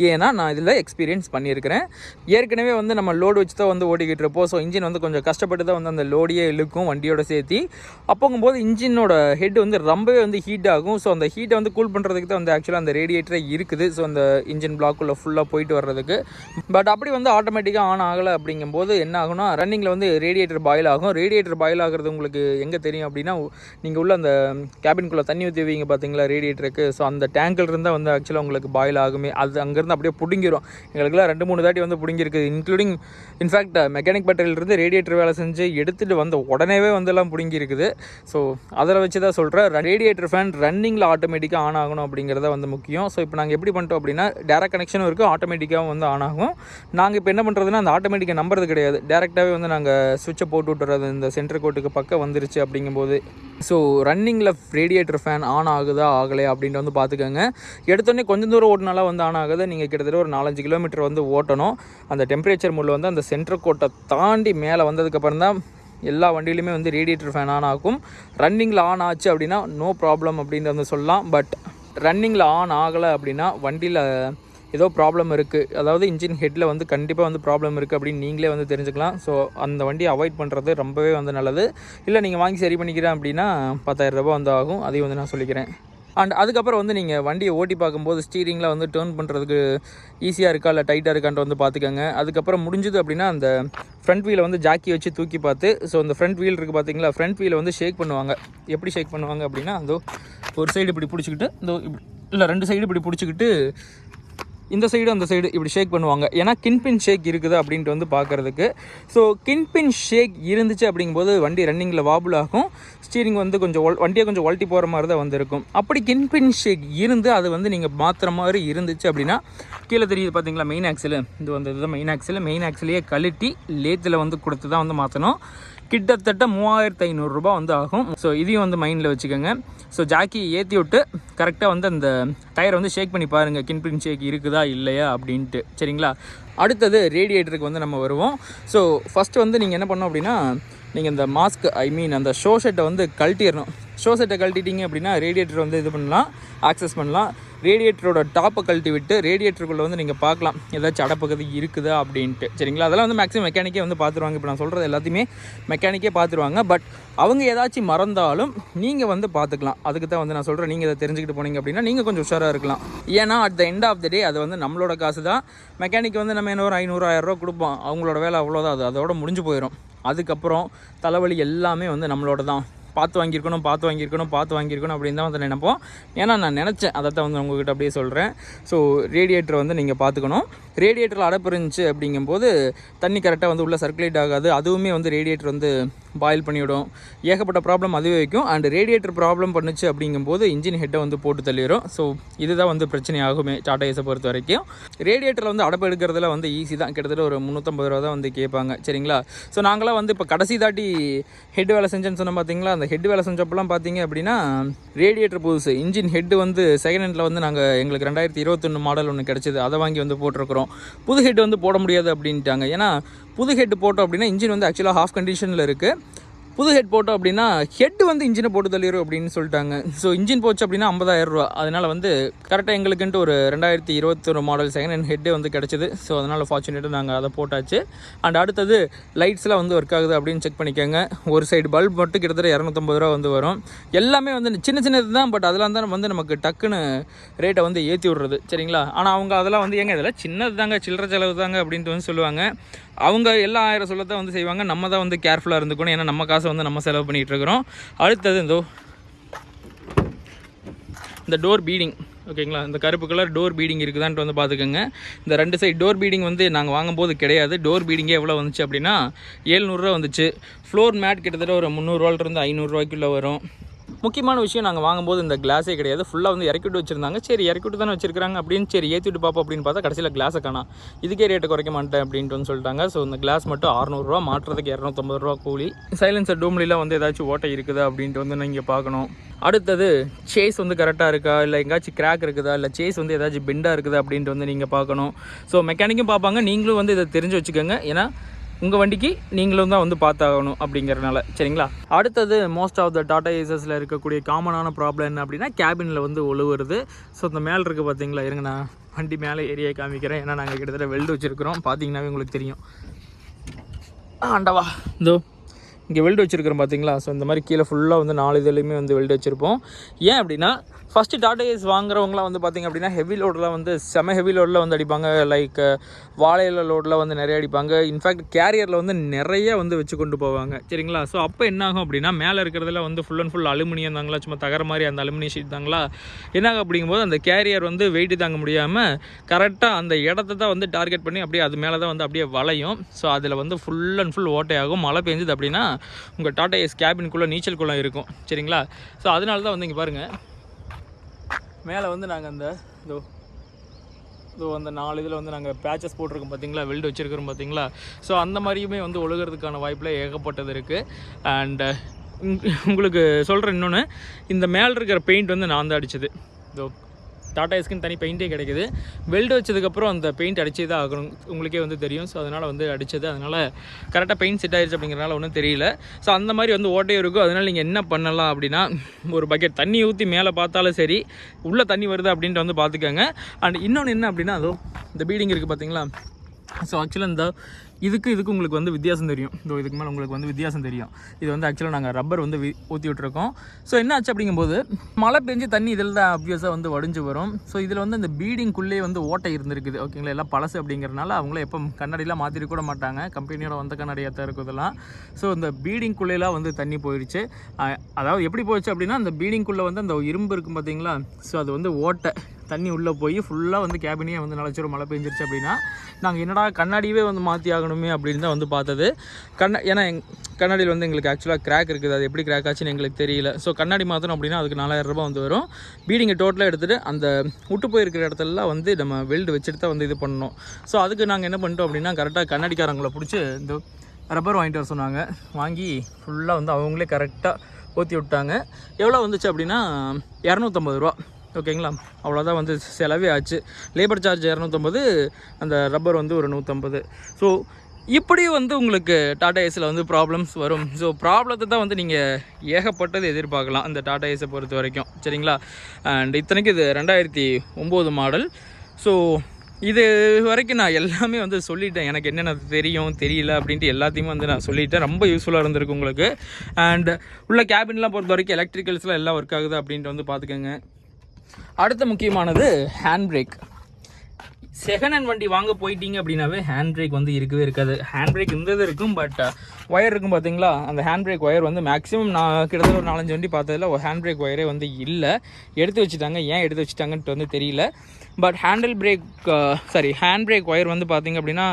ஏன்னா நான் இதில் எக்ஸ்பீரியன்ஸ் பண்ணியிருக்கிறேன். ஏற்கனவே வந்து நம்ம லோடு வச்சு தான் வந்து ஓடிக்கிட்டு இருப்போம். ஸோ இன்ஜின் வந்து கொஞ்சம் கஷ்டப்பட்டு தான் வந்து அந்த லோடியே இழுக்கும் வண்டியோட சேர்த்து. அப்போங்கும்போது இன்ஜினோட ஹெட் வந்து ரொம்பவே வந்து ஹீட் ஆகும். ஸோ அந்த ஹீட்டை வந்து கூல் பண்ணுறதுக்கு தான் வந்து ஆக்சுவலாக அந்த ரேடியேட்டரே இருக்குது. ஸோ அந்த இன்ஜின் பிளாக்குள்ளே ஃபுல்லாக போயிட்டு வர்றதுக்கு. பட் அப்படி வந்து ஆட்டோமேட்டிக்காக ஆன் ஆகலை அப்படிங்கும்போது என்ன ஆகும்னா ரன்னிங்கில் வந்து ரேடியேட்டர் பாயில் ஆகும். ரேடியேட்டர் பாயில் ஆகிறது உங்களுக்கு எங்கே தெரியும் அப்படின்னா, நீங்கள் உள்ள அந்த கேபின்குள்ளே தண்ணி ஊற்றி வைங்க பார்த்தீங்களா ரேடியேட்டருக்கு. ஸோ அந்த டேங்கில் இருந்தால் வந்து ஆக்சுவலாக உங்களுக்கு பாயில் ஆகுமே. அது அங்கேருந்து அப்படியே பிடிங்கிரும். எங்களுக்குலாம் 2-3 தாட்டி வந்து பிடிங்கிருக்குது. இன்க்ளூடிங் இன்ஃபேக்ட் மெக்கானிக் பேட்டரியிலிருந்து ரேடியேட்டர் வேலை செஞ்சு எடுத்துகிட்டு வந்த உடனேவே வந்து பிடிங்கிருக்குது. ஸோ அதில் வச்சு தான் சொல்கிறேன், ரேடியேட்டர் ஃபேன் ரன்னிங்கில் ஆட்டோமேட்டிக்காக ஆன் ஆகணும் அப்படிங்கிறத வந்து முக்கியம். ஸோ இப்போ நாங்கள் எப்படி பண்ணிட்டோம் அப்படின்னா டேரக்ட் கனெக்ஷனும் இருக்குது, ஆட்டோமேட்டிக்காகவும் வந்து ஆன் ஆகும். நாங்கள் இப்போ என்ன பண்ணுறதுன்னா அந்த ஆட்டோமேட்டிக்கை நம்புறது கிடையாது, டேரெக்டாகவே வந்து நாங்கள் சுவிட்சை போட்டு விட்டுறது. இந்த சென்டர் கோட்டுக்கு பக்கம் வந்துருச்சு அப்படிங்கும்போது. ஸோ ரன்னிங்கில் ரேடியேட்டர் ஃபேன் ஆன் ஆகுதா ஆகலையா அப்படின்ட்டு வந்து பார்த்துக்கோங்க. எடுத்தோடனே கொஞ்சம் தூரம் ஓட்டினாலாம் வந்து ஆன் ஆகுது. நீங்கள் கிட்டத்தட்ட ஒரு 4-5 கிலோமீட்டர் வந்து ஓட்டணும். அந்த டெம்பரேச்சர் முள்ள வந்து அந்த சென்டர் கோட்டை தாண்டி மேலே வந்ததுக்கப்புறம் தான் எல்லா வண்டியிலுமே வந்து ரேடியேட்டர் ஃபேன் ஆன் ஆகும். ரன்னிங்கில் ஆன் ஆச்சு அப்படின்னா நோ ப்ராப்ளம் அப்படின்ட்டு வந்து சொல்லலாம். பட் ரன்னிங்கில் ஆன் ஆகலை அப்படின்னா வண்டியில் ஏதோ ப்ராப்ளம் இருக்குது, அதாவது இன்ஜின் ஹெட்டில் வந்து கண்டிப்பாக வந்து ப்ராப்ளம் இருக்குது அப்படின்னு நீங்களே வந்து தெரிஞ்சுக்கலாம். ஸோ அந்த வண்டியை அவாய்ட் பண்ணுறது ரொம்பவே வந்து நல்லது. இல்லை நீங்கள் வாங்கி சரி பண்ணிக்கிறேன் அப்படின்னா 10,000 ரூபா வந்து ஆகும். அதையும் வந்து நான் சொல்லிக்கிறேன். அண்ட் அதுக்கப்புறம் வந்து நீங்கள் வண்டியை ஓட்டி பார்க்கும்போது ஸ்டீரிங்கில் வந்து டேர்ன் பண்ணுறதுக்கு ஈஸியாக இருக்கா இல்லை டைட்டாக இருக்கான்ட்டு வந்து பார்த்துக்கோங்க. அதுக்கப்புறம் முடிஞ்சது அப்படின்னா அந்த ஃப்ரண்ட் வீலை வந்து ஜாக்கி வச்சு தூக்கி பார்த்து, ஸோ அந்த ஃப்ரண்ட் வீல் இருக்குது பார்த்தீங்களா, ஃப்ரண்ட் வீலை வந்து ஷேக் பண்ணுவாங்க. எப்படி ஷேக் பண்ணுவாங்க அப்படின்னா, அந்த ஒரு சைடு இப்படி பிடிச்சிக்கிட்டு, இல்லை 2 சைடு இப்படி பிடிச்சிக்கிட்டு இந்த சைடு அந்த சைடு இப்படி ஷேக் பண்ணுவாங்க. ஏன்னா கின்பின் ஷேக் இருக்குது அப்படின்ட்டு வந்து பார்க்குறதுக்கு. ஸோ கின்பின் ஷேக் இருந்துச்சு அப்படிங்கும்போது வண்டி ரன்னிங்கில் வாபுல் ஆகும், ஸ்டீரிங் வந்து கொஞ்சம் வண்டியை கொஞ்சம் ஒல்ட்டி போகிற மாதிரி தான் வந்திருக்கும். அப்படி கின்பின் ஷேக் இருந்து அது வந்து நீங்கள் மாற்றுற மாதிரி இருந்துச்சு அப்படின்னா, கீழே தெரியுது பார்த்தீங்களா மெயின் ஆக்சில், இது வந்து இதுதான் மெயின் ஆக்சிலையே கழட்டி லேத்தில் வந்து கொடுத்து தான் வந்து மாற்றணும். கிட்டத்தட்ட 3500 ரூபா வந்து ஆகும். ஸோ இதையும் வந்து மைண்டில் வச்சுக்கோங்க. ஸோ ஜாக்கி ஏற்றி விட்டு கரெக்டாக வந்து அந்த டயரை வந்து ஷேக் பண்ணி பாருங்கள், கின்பின் ஷேக் இருக்குதா இல்லையா அப்படின்ட்டு. சரிங்களா? அடுத்தது ரேடியேட்டருக்கு வந்து நம்ம வருவோம். ஸோ ஃபஸ்ட்டு வந்து நீங்கள் என்ன பண்ணோம் அப்படின்னா, நீங்கள் இந்த மாஸ்க் அந்த ஷோ செட்டை வந்து கழட்டிடணும். ஷோ செட்டை கழட்டிட்டிங்க அப்படின்னா ரேடியேட்டர் வந்து இது பண்ணலாம், ஆக்சஸ் பண்ணலாம். ரேடியேட்டரோட டாப்பை கழட்டி விட்டு ரேடியேட்டருக்குள்ளே வந்து நீங்கள் பார்க்கலாம் ஏதாச்சும் அடப்பகுதி இருக்குதா அப்படின்ட்டு. சரிங்களா? அதெல்லாம் வந்து மேக்ஸிமம் மெக்கானிக்கே வந்து பார்த்துருவாங்க. இப்போ நான் சொல்கிறது எல்லாத்தையுமே மெக்கானிக்கே பார்த்துருவாங்க. பட் அவங்க ஏதாச்சும் மறந்தாலும் நீங்கள் வந்து பார்த்துக்கலாம். அதுக்கு தான் வந்து நான் சொல்கிறேன், நீங்கள் இதை தெரிஞ்சுக்கிட்டு போனீங்க அப்படின்னா நீங்கள் கொஞ்சம் உஷாராக இருக்கலாம். ஏன்னா at the end of the day அது வந்து நம்மளோட காசு தான். மெக்கானிக் வந்து நம்ம என்ன ஒரு 500-1000 ரூபா கொடுப்போம், அவங்களோட வேலை அவ்வளோதான், அது அதோட முடிஞ்சு போயிடும். அதுக்கப்புறம் தலைவலி எல்லாமே வந்து நம்மளோட தான். பார்த்து வாங்கியிருக்கணும் அப்படின்னு தான் வந்து நினைப்போம். ஏன்னா நான் நினச்சேன், அதை தான் வந்து உங்கள்கிட்ட அப்படியே சொல்கிறேன். ஸோ ரேடியேட்டரை வந்து நீங்கள் பார்த்துக்கணும். ரேடியேட்டரில் அடைப்பு இருந்துச்சு அப்படிங்கும்போது தண்ணி கரெக்டாக வந்து உள்ளே சர்க்குலேட் ஆகாது. அதுவுமே வந்து ரேடியேட்டர் வந்து பாயில் பண்ணிவிடும். ஏகப்பட்ட ப்ராப்ளம் அதுவே வைக்கும். அண்ட் ரேடியேட்டர் ப்ராப்ளம் பண்ணுச்சு அப்படிங்கும்போது இன்ஜின் ஹெட்டை வந்து போட்டு தள்ளிடும். ஸோ இதுதான் வந்து பிரச்சனை ஆகுமே டாடா ஏஸை பொறுத்த வரைக்கும். ரேடியேட்டரில் வந்து அடைப்பு எடுக்கிறதுல வந்து ஈஸி தான். கிட்டத்தட்ட ஒரு 350 ரூபா தான் வந்து கேட்பாங்க. சரிங்களா? ஸோ நாங்களாம் வந்து இப்போ கடைசி தாட்டி ஹெட் வேலை செஞ்சேன்னு சொன்ன பார்த்தீங்களா, அந்த ஹெட் வேலை செஞ்சப்பெல்லாம் பார்த்தீங்க அப்படின்னா ரேடியேட்டர் புதுசு, இன்ஜின் ஹெட்டு வந்து செகண்ட் ஹேண்டில் வந்து எங்களுக்கு 2021 மாடல் ஒன்று கிடச்சிது, அதை வாங்கி வந்து போட்டிருக்கிறோம். புது ஹெட் வந்து போட முடியாது அப்படின்ட்டாங்க. ஏன்னா புது ஹெட் போட்டோம் அப்படின்னா இன்ஜின் வந்து ஆக்சுவலாக ஹாஃப் கண்டிஷனில் இருக்குது. புது ஹெட் போட்டோம் அப்படின்னா ஹெட் வந்து இன்ஜினை போட்டு தள்ளிடும் அப்படின்னு சொல்லிட்டாங்க. ஸோ இன்ஜின் போச்சு அப்படின்னா 50,000 ரூபா. அதனால் வந்து கரெக்டாக எங்களுக்குன்ட்டு ஒரு 2021 மாடல் செகண்ட் ஹேண்ட் ஹெட்டே வந்து கிடச்சிது. ஸோ அதனால் ஃபார்ச்சுனேட்டாக நாங்கள் அதை போட்டாச்சு. அண்ட் அடுத்தது லைட்ஸ்லாம் வந்து ஒர்க் ஆகுது அப்படின்னு செக் பண்ணிக்கோங்க. ஒரு சைடு பல்ப் மட்டும் கிட்டத்தட்ட 250 ரூபா வந்து வரும். எல்லாமே வந்து சின்னது தான். பட் அதெல்லாம் தான் வந்து நமக்கு டக்குன்னு ரேட்டை வந்து ஏற்றி விட்றது. சரிங்களா? ஆனால் அவங்க அதெல்லாம் வந்து இதெல்லாம் சின்னது தாங்க, சில்லறை செலவு தாங்க அப்படின்ட்டு வந்து சொல்லுவாங்க. அவங்க எல்லா 1000 சொல்லத்தான் வந்து செய்வாங்க. நம்ம தான் வந்து கேர்ஃபுல்லாக இருந்துக்கணும். ஏன்னா நம்ம காசை வந்து நம்ம செலவு பண்ணிகிட்டு இருக்கிறோம். அடுத்தது இந்த டோர் பீடிங், ஓகேங்களா? இந்த கருப்பு கலர் டோர் பீடிங் இருக்குதான்ட்டு வந்து பார்த்துக்கோங்க. இந்த 2 சைடு டோர் பீடிங் வந்து நாங்கள் வாங்கும்போது கிடையாது. டோர் பீடிங்கே எவ்வளோ வந்துச்சு அப்படின்னா 700 ரூபா வந்துச்சு. ஃப்ளோர் மேட் கிட்டத்தட்ட ஒரு 300 ரூபாயிலிருந்து 500 ரூபாய்க்குள்ளே வரும். முக்கியமான விஷயம், நாங்கள் வாங்கும்போது இந்த கிளாஸே கிடையாது, ஃபுல்லாக வந்து இறக்கிட்டு வச்சுருந்தாங்க. சரி இறக்கிட்டு தானே வச்சிருக்காங்க அப்படின்னு சரி ஏற்றிட்டு பார்ப்போம் அப்படின்னு பார்த்தா கடைசியில் கிளாஸை காணோம். இதுக்கே ரேட்டை குறைக்க மாட்டேன் அப்படின்ட்டு வந்து சொல்லிட்டாங்க. ஸோ இந்த கிளாஸ் மட்டும் 600 ரூபா, மாட்டுறதுக்கு 250 ரூபா கூலி. சைலன்சர் டூம்லாம் வந்து ஏதாச்சும் ஓட்டை இருக்குதா அப்படின்ட்டு வந்து நீங்கள் பார்க்கணும். அடுத்தது சேஸ் வந்து கரெக்டாக இருக்கா, இல்லை எங்கேயாச்சும் கிராக் இருக்குதா, இல்லை சேஸ் வந்து ஏதாச்சும் பெண்டாக இருக்குதா அப்படின்ட்டு வந்து நீங்கள் பார்க்கணும். ஸோ மெக்கானிக்கும் பார்ப்பாங்க, நீங்களும் வந்து இதை தெரிஞ்சு வச்சுக்கோங்க. ஏன்னா உங்கள் வண்டிக்கு நீங்களும் தான் வந்து பார்த்தாகணும் அப்படிங்கிறனால. சரிங்களா? அடுத்தது மோஸ்ட் ஆஃப் த டாடா ஏசஸில் இருக்கக்கூடிய காமனான ப்ராப்ளம் என்ன அப்படின்னா கேபினில் வந்து ஒழுவுறது. ஸோ இந்த மேலே இருக்குது பார்த்தீங்களா, இருங்க நான் வண்டி மேலே ஏரியா காமிக்கிறேன். ஏன்னா நாங்கள் கிட்டத்தட்ட வெல்டு வச்சுருக்கிறோம், பார்த்தீங்கன்னாவே உங்களுக்கு தெரியும். ஆண்டவா, இங்கே வெல்டு வச்சுருக்கிறோம் பார்த்தீங்களா. ஸோ இந்த மாதிரி கீழே ஃபுல்லாக வந்து 4 இதுலேயுமே வந்து வெல்டு வச்சுருப்போம். ஏன் அப்படின்னா ஃபஸ்ட்டு டாடா ஏஸ் வாங்குறவங்களாம் வந்து பார்த்திங்க அப்படின்னா ஹெவி லோடெலாம் வந்து ஹெவி லோடில் வந்து அடிப்பாங்க. லைக் வாழையில லோடில் வந்து நிறைய அடிப்பாங்க. இன்ஃபேக்ட் கேரியரில் வந்து நிறைய வந்து வச்சு கொண்டு போவாங்க. சரிங்களா? ஸோ அப்போ என்ன ஆகும் அப்படின்னா மேலே இருக்கிறதுல வந்து ஃபுல் அண்ட் ஃபுல் அலுமினியம் தாங்களா, சும்மா தகர மாதிரி அந்த அலுமினியம் ஷீட் தாங்களா. என்னாகும் அப்படிங்கும்போது அந்த கேரியர் வந்து வெயிட்டு தாங்க முடியாமல் கரெக்டாக அந்த இடத்த தான் வந்து டார்கெட் பண்ணி அப்படியே அது மேலே தான் வந்து அப்படியே வளையும். ஸோ அதில் வந்து ஃபுல் அண்ட் ஃபுல் ஓட்டையாகும். மழை பெஞ்சுது அப்படின்னா உங்கள் டாடா ஏஸ் கேபின்குள்ளே நீச்சல் குளம் இருக்கும். சரிங்களா? ஸோ அதனால தான் வந்து இங்கே பாருங்கள், மேலே வந்து நாங்கள் அந்த அந்த 4 இதில் வந்து நாங்கள் பேச்சஸ் போட்டிருக்கோம் பார்த்தீங்களா, வெல்டு வச்சுருக்கிறோம் பார்த்தீங்களா. ஸோ அந்த மாதிரியுமே வந்து ஒழுகிறதுக்கான வாய்ப்பில் ஏகப்பட்டது இருக்குது. அண்டு உங்களுக்கு சொல்கிறேன் இன்னொன்று, இந்த மேலே இருக்கிற பெயிண்ட் வந்து நான் தான் அடித்தது. டாடா ஏஸ்க்குன்னு தனி பெயிண்ட்டே கிடைக்குது. வெல்டு வச்சதுக்கப்புறம் அந்த பெயிண்ட் அடிச்சே தான் ஆகணும், உங்களுக்கே வந்து தெரியும். ஸோ அதனால் வந்து அடித்தது, அதனால் கரெக்டாக பெயிண்ட் செட் ஆகிடுச்சு அப்படிங்கிறனால ஒன்றும் தெரியல. ஸோ அந்த மாதிரி வந்து ஓட்டையும் இருக்கும். அதனால் நீங்கள் என்ன பண்ணலாம் அப்படின்னா, ஒரு பக்கெட் தண்ணி ஊற்றி மேலே பார்த்தாலும் சரி, உள்ளே தண்ணி வருது அப்படின்ட்டு வந்து பார்த்துக்கோங்க. அண்ட் இன்னொன்று என்ன அப்படின்னா, இந்த பீடிங் இருக்குது பார்த்தீங்களா. ஸோ ஆக்சுவலாக இதுக்கு உங்களுக்கு வந்து வித்தியாசம் தெரியும். இதோ இதுக்கு மேலே உங்களுக்கு வந்து வித்தியாசம் தெரியும். இது வந்து ஆக்சுவலாக நாங்கள் ரப்பர் வந்து ஊற்றி விட்டுருக்கோம். ஸோ என்ன ஆச்சு அப்படிங்கும்போது மழை பெஞ்சு தண்ணி இதில் தான் ஆப்வியஸாக வந்து வடிஞ்சு வரும். ஸோ இதில் வந்து அந்த பீடிங்குள்ளே வந்து ஓட்டை இருந்திருக்குது. ஓகேங்களா, எல்லாம் பழசு அப்படிங்கிறனால அவங்களே எப்போ கண்ணாடிலாம் மாற்றிட்டு கூட மாட்டாங்க, கம்பெனியோட வந்த கண்ணாடியாக தான் இருக்குதெல்லாம். ஸோ இந்த பீடிங்குள்ளேலாம் வந்து தண்ணி போயிடுச்சு. அதாவது எப்படி போயிடுச்சு அப்படின்னா, அந்த பீடிங்குள்ளே வந்து அந்த இரும்பு இருக்கும் பார்த்தீங்களா, ஸோ அது வந்து ஓட்டை தண்ணி உள்ளே போய் ஃபுல்லாக வந்து கேபினே வந்து நிலச்சிரும் மழை பெஞ்சிருச்சு அப்படின்னா. நாங்கள் என்னடா கண்ணாடியே வந்து மாற்றி ஆகணுமே அப்படின்னு தான் வந்து பார்த்தது. ஏன்னா கண்ணாடியில் வந்து எங்களுக்கு ஆக்சுவலாக கிராக் இருக்குது, அது எப்படி கிராக் ஆச்சுன்னு எங்களுக்கு தெரியல. ஸோ கண்ணாடி மாற்றணும் அப்படின்னா அதுக்கு 4000 ரூபா வந்து வரும். பீடிங்கை டோட்டலாக எடுத்துகிட்டு அந்த விட்டு போயிருக்கிற இடத்துலலாம் வந்து நம்ம வெல்டு வச்சுட்டு தான் வந்து இது பண்ணணும். ஸோ அதுக்கு நாங்கள் என்ன பண்ணிட்டோம் அப்படின்னா, கரெக்டாக கண்ணாடிக்காரங்களை பிடிச்சி இந்த ரப்பர் வாங்கிட்டு வர சொன்னாங்க. வாங்கி ஃபுல்லாக வந்து அவங்களே கரெக்டாக ஊற்றி விட்டாங்க. எவ்வளோ வந்துச்சு அப்படின்னா 250 ரூபா. ஓகேங்களா, அவ்வளோதான் வந்து செலவே ஆச்சு. லேபர் சார்ஜ் 250, அந்த ரப்பர் வந்து ஒரு 150. ஸோ இப்படி வந்து உங்களுக்கு டாடா ஏஸில் வந்து ப்ராப்ளம்ஸ் வரும். ஸோ ப்ராப்ளத்தை தான் வந்து நீங்கள் ஏகப்பட்டது எதிர்பார்க்கலாம் அந்த டாடா ஏஸை பொறுத்த வரைக்கும். சரிங்களா, அண்ட் இத்தனைக்கு இது 2009 மாடல். ஸோ இது வரைக்கும் நான் எல்லாமே வந்து சொல்லிட்டேன், எனக்கு என்னென்ன தெரியும் தெரியல அப்படின்ட்டு எல்லாத்தையுமே வந்து நான் சொல்லிட்டேன். ரொம்ப யூஸ்ஃபுல்லாக இருந்திருக்கு உங்களுக்கு. அண்ட் உள்ள கேபின்லாம் பொறுத்த வரைக்கும் எலக்ட்ரிக்கல்ஸ்லாம் எல்லாம் ஒர்க் ஆகுது அப்படின்ட்டு வந்து பார்த்துக்கோங்க. அடுத்த முக்கியமானது ஹேண்ட் பிரேக். செகண்ட் ஹேண்ட் வண்டி வாங்க போயிட்டீங்க அப்படின்னாவே ஹேண்ட் பிரேக் வந்து இருக்கவே இருக்காது. ஹேண்ட் பிரேக் இருந்தது இருக்கும், பட் ஒயர் இருக்கும் பார்த்தீங்களா, அந்த ஹேண்ட் பிரேக் ஒயர் வந்து மேக்ஸிமம் நான் கிட்டத்தட்ட ஒரு 4-5 வண்டி பார்த்ததில் ஒரு ஹேண்ட் பிரேக் ஒயரே வந்து இல்லை, எடுத்து வச்சுட்டாங்க. ஏன் எடுத்து வச்சுட்டாங்கன்ட்டு வந்து தெரியல. பட் ஹேண்ட் பிரேக் ஒயர் வந்து பார்த்திங்க அப்படின்னா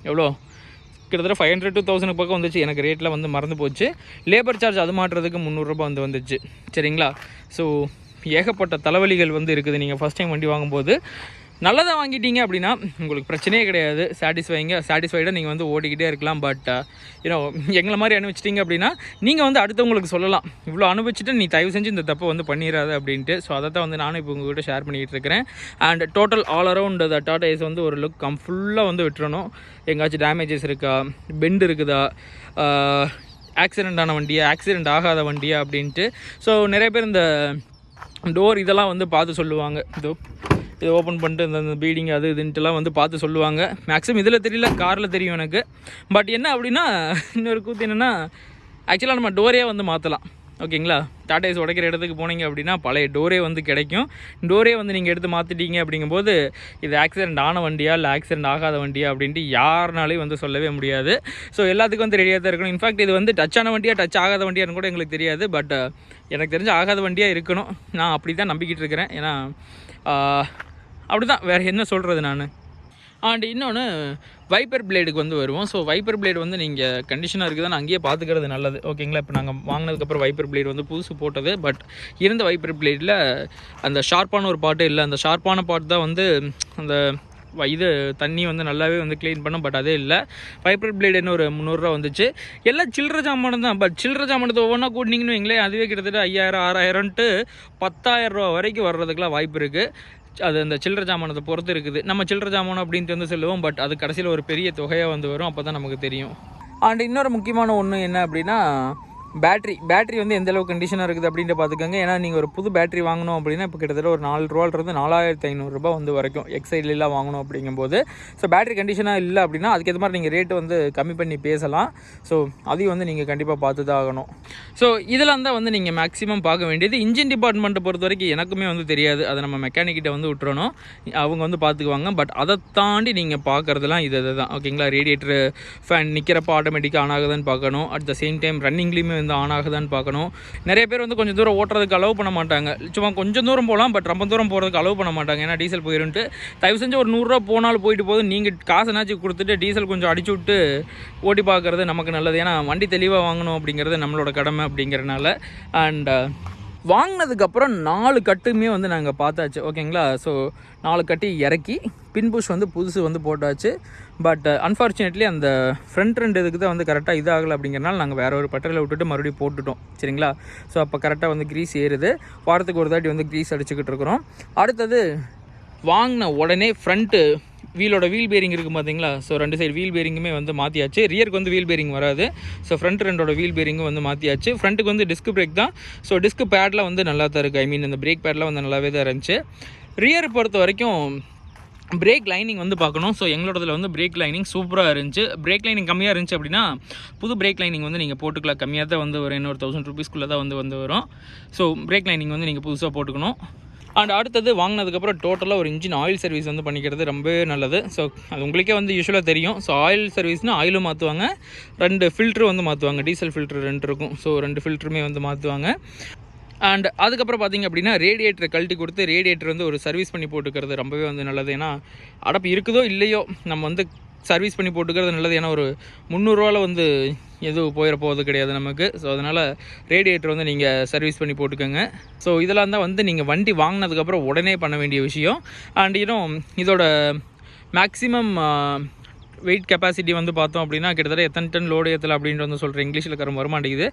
எவ்வளோ, கிட்டத்தட்ட 500 to 1000 பக்கம் வந்துச்சு. எனக்கு ரேட்டில் வந்து மறந்து போச்சு. லேபர் சார்ஜ் அது மாட்டுறதுக்கு 300 ரூபா வந்து வந்துச்சு. சரிங்களா, ஸோ ஏகப்பட்ட தலைவலிகள் வந்து இருக்குது. நீங்கள் ஃபஸ்ட் டைம் வண்டி வாங்கும்போது நல்லதாக வாங்கிட்டீங்க அப்படின்னா உங்களுக்கு பிரச்சனையே கிடையாது, சாட்டிஸ்ஃபைடாக நீங்கள் வந்து ஓடிக்கிட்டே இருக்கலாம். பட் எங்களை மாதிரி அனுபவிச்சிட்டிங்க அப்படின்னா நீங்கள் வந்து அடுத்தவங்களுக்கு சொல்லலாம், இவ்வளோ அனுபவிச்சுட்டு நீ தயவு செஞ்சு இந்த தப்பை வந்து பண்ணிடாத அப்படின்ட்டு. ஸோ அதை தான் வந்து நானும் இப்போ உங்கள்கிட்ட ஷேர் பண்ணிக்கிட்டு இருக்கிறேன். And total all around the Tata Ace வந்து ஒரு லுக் ஃபுல்லாக வந்து விட்டுறணும். எங்கேயாச்சும் டேமேஜஸ் இருக்கா, பெண்டு இருக்குதா, ஆக்சிடெண்ட் ஆன வண்டியா, ஆக்சிடெண்ட் ஆகாத வண்டியா அப்படின்ட்டு. ஸோ நிறைய பேர் இந்த டோர் இதெல்லாம் வந்து பார்த்து சொல்லுவாங்க, இதை ஓப்பன் பண்ணிட்டு இந்த பீடிங் அது இதுன்ட்டுலாம் வந்து பார்த்து சொல்லுவாங்க. மேக்ஸிமம் இதில் தெரியல, காரில் தெரியும் எனக்கு. பட் என்ன அப்படின்னா, இன்னொரு கூத்து என்னென்னா, ஆக்சுவலாக நம்ம டோரே வந்து மாற்றலாம். ஓகேங்களா, டாடா ஏஸ் உடைக்கிற இடத்துக்கு போனீங்க அப்படின்னா பழைய டோரே வந்து கிடைக்கும். டோரே வந்து நீங்கள் எடுத்து மாற்றிட்டீங்க அப்படிங்கும்போது இது ஆக்சிடெண்ட் ஆன வண்டியா இல்லை ஆக்சிடெண்ட் ஆகாத வண்டியா அப்படின்ட்டு யாருனாலையும் வந்து சொல்லவே முடியாது. ஸோ எல்லாத்துக்கும் வந்து ரெடியாக தான் இருக்கணும். இன்ஃபேக்ட் இது வந்து டச் ஆன வண்டியா டச் ஆகாத வண்டியான்னு கூட எங்களுக்கு தெரியாது. பட் எனக்கு தெரிஞ்ச ஆகாத வண்டியாக இருக்கணும், நான் அப்படி தான் நம்பிக்கிட்டு இருக்கிறேன். ஏன்னா அப்படி தான், வேறு என்ன சொல்கிறது நான். அண்ட் இன்னொன்று வைப்பர் பிளேடுக்கு வந்து வருவோம். ஸோ வைப்பர் பிளேடு வந்து நீங்கள் கண்டிஷனாக இருக்குதுன்னு அங்கேயே பார்த்துக்கிறது நல்லது. ஓகேங்களா, இப்போ நாங்கள் வாங்கினதுக்கப்புறம் வைப்பர் பிளேடு வந்து புதுசு போட்டது. பட் இருந்த வைப்பர் பிளேடில் அந்த ஷார்ப்பான ஒரு பாட்டு இல்லை, அந்த ஷார்ப்பான பாட்டு தான் வந்து அந்த இது தண்ணி வந்து நல்லாவே வந்து க்ளீன் பண்ணோம். பட் அதே இல்லை, வைப்பர் பிளேடு என்ன ஒரு 300 ரூபா வந்துச்சு. எல்லாம் சில்லற ஜாமானம் தான். பட் சில்லற ஜாமானத்தை ஒவ்வொன்றா கூட்டினீங்கன்னு வைங்களேன், அதுவே கிட்டத்தட்ட 5000 6000ன்ட்டு 10,000 ரூபா வரைக்கும் வர்றதுக்கெலாம் வாய்ப்பு இருக்குது. அது அந்த சில்லற ஜாமானத்தை பொறுத்து இருக்குது. நம்ம சில்லற ஜாமானம் அப்படின்ட்டு வந்து சொல்லுவோம், பட் அது கடைசியில் ஒரு பெரிய தொகையாக வந்து வரும், அப்போ தான் நமக்கு தெரியும். அண்ட் இன்னொரு முக்கியமான ஒன்று என்ன அப்படின்னா, பேட்ரி வந்து எந்த அளவுக்கு கண்டிஷனாக இருக்குது அப்படின்ட்டு பார்த்துக்கோங்க. ஏன்னா நீங்கள் ஒரு புது பேட்ரி வாங்கணும் அப்படின்னா இப்போ கிட்டத்தட்ட ஒரு 4 ரூபாயிலிருந்து 4500 ரூபா வந்து வரைக்கும் எக்ஸைட்லாம் வாங்கணும் அப்படிங்கும்போது. ஸோ பேட்ரி கண்டிஷனாக இல்லை அப்படின்னா அதுக்கேற்ற மாதிரி நீங்கள் ரேட்டு வந்து கம்மி பண்ணி பேசலாம். ஸோ அதையும் வந்து நீங்கள் கண்டிப்பாக பார்த்து தான் ஆகணும். ஸோ இதெல்லாம் தான் வந்து நீங்கள் மேக்ஸிமம் பார்க்க வேண்டியது. இன்ஜின் டிபார்ட்மெண்ட்டை பொறுத்த வரைக்கும் எனக்குமே வந்து தெரியாது, அதை நம்ம மெக்கானிக்கிட்ட வந்து விட்டுறணும், அவங்க வந்து பார்த்துக்குவாங்க. பட் அதை தாண்டி நீங்கள் பார்க்குறதுலாம் இது தான். ஓகேங்களா, ரேடியேட்டர் ஃபேன் நிற்கிறப்ப ஆட்டோமேட்டிக்காக ஆன் ஆகுதுன்னு பார்க்கணும். அட் த சேம் டைம் ரன்னிங்லேயுமே வந்து ஆன் ஆகுதான்னு பார்க்கணும். நிறைய பேர் வந்து கொஞ்சம் தூரம் ஓட்டுறதுக்கு அலோவ் பண்ண மாட்டாங்க. சும்மா கொஞ்சம் தூரம் போகலாம், பட் ரொம்ப தூரம் போகிறதுக்கு அலோவ் பண்ண மாட்டாங்க, ஏன்னா டீசல் போயிருன்ட்டு. தயவு செஞ்சு ஒரு 100 ரூபா போனாலும் போயிட்டு போகுது, நீங்கள் காசுனாச்சும் கொடுத்துட்டு டீசல் கொஞ்சம் அடிச்சு விட்டு ஓட்டி பார்க்குறது நமக்கு நல்லது. ஏன்னா வண்டி தெளிவாக வாங்கணும் அப்படிங்கிறது நம்மளோட கடமை அப்படிங்கிறனால. அண்ட் வாங்கினதுக்கப்புறம் 4 கட்டுமே வந்து நாங்கள் பார்த்தாச்சு. ஓகேங்களா, ஸோ 4 கட்டி இறக்கி பின்புஷ் வந்து புதுசு வந்து போட்டாச்சு. பட் அன்ஃபார்ச்சுனேட்லி அந்த ஃப்ரண்ட் 2 இதுக்கு தான் வந்து கரெக்டாக இதாகலை அப்படிங்கிறனால நாங்கள் வேறு ஒரு பட்டறையில் விட்டுட்டு மறுபடியும் போட்டுட்டோம். சரிங்களா, ஸோ அப்போ கரெக்டாக வந்து க்ரீஸ் ஏறுது. வாரத்துக்கு ஒரு தாட்டி வந்து க்ரீஸ் அடிச்சுக்கிட்டு இருக்கிறோம். அடுத்தது வாங்கின உடனே ஃப்ரண்ட்டு வீலோட வீல் பேரிங் இருக்குது பார்த்தீங்களா, ஸோ 2 சைடு வீல் பேரிங்குமே வந்து மாற்றியாச்சு. ரியருக்கு வந்து வீல் பேரிங் வராது, ஸோ ஃப்ரண்ட் 2ஓட வீல் பேரிங்கும் வந்து மாற்றியாச்சு. ஃப்ரண்ட்டுக்கு வந்து டிஸ்க் பிரேக் தான், ஸோ டிஸ்க் பேட்லாம் வந்து நல்லா தான் இருக்குது. ஐ மீன் இந்த பிரேக் பேட்லாம் வந்து நல்லாவே தான் இருந்துச்சு. ரியர் பொறுத்த வரைக்கும் பிரேக் லைனிங் வந்து பார்க்கணும். ஸோ எங்களோடதில் வந்து பிரேக் லைனிங் சூப்பராக இருந்துச்சு. பிரேக் லைனிங் கம்மியாக இருந்துச்சு அப்படின்னா புது பிரேக் லைனிங் வந்து நீங்கள் போட்டுக்கலாம். கம்மியாக தான் வந்து ஒரு இன்னொரு 1000 ருபீஸ்க்குள்ளே தான் வந்து வரும். ஸோ பிரேக் லைனிங் வந்து நீங்கள் புதுசாக போட்டுக்கணும். அண்ட் அடுத்தது வாங்கினதுக்கப்புறம் டோட்டலாக ஒரு இன்ஜின் ஆயில் சர்வீஸ் வந்து பண்ணிக்கிறது ரொம்பவே நல்லது. ஸோ அது உங்களுக்கே வந்து யூஸ்வலாக தெரியும். ஸோ ஆயில் சர்வீஸ்னால் ஆயிலும் மாற்றுவாங்க, 2 ஃபில்ட்ரு வந்து மாற்றுவாங்க. டீசல் ஃபில்ட்ரு 2 இருக்கும். ஸோ 2 ஃபில்ட்ருமே வந்து மாற்றுவாங்க. அண்ட் அதுக்கப்புறம் பார்த்திங்க அப்படின்னா ரேடியேட்டரை கழட்டி கொடுத்து ரேடியேட்டர் வந்து ஒரு சர்வீஸ் பண்ணி போட்டுக்கிறது ரொம்பவே வந்து நல்லது. ஏன்னா அடப்பு இருக்குதோ இல்லையோ நம்ம வந்து சர்வீஸ் பண்ணி போட்டுக்கிறது நல்லது. ஏன்னா ஒரு 300 வந்து எதுவும் போயிட போகிறது கிடையாது நமக்கு. ஸோ அதனால் ரேடியேட்டர் வந்து நீங்கள் சர்வீஸ் பண்ணி போட்டுக்கோங்க. ஸோ இதெல்லாம் தான் வந்து நீங்கள் வண்டி வாங்கினதுக்கப்புறம் உடனே பண்ண வேண்டிய விஷயம். அண்ட் இன்னும் இதோட மேக்ஸிமம் வெயிட் கெப்பாசிட்டி வந்து பார்த்தோம் அப்படின்னா கிட்டத்தட்ட எத்தனை டன் லோடு ஏற்றலாம் அப்படின்ட்டு வந்து சொல்கிறேன். இங்கிலீஷில் கரம் வரமாட்டேங்குது.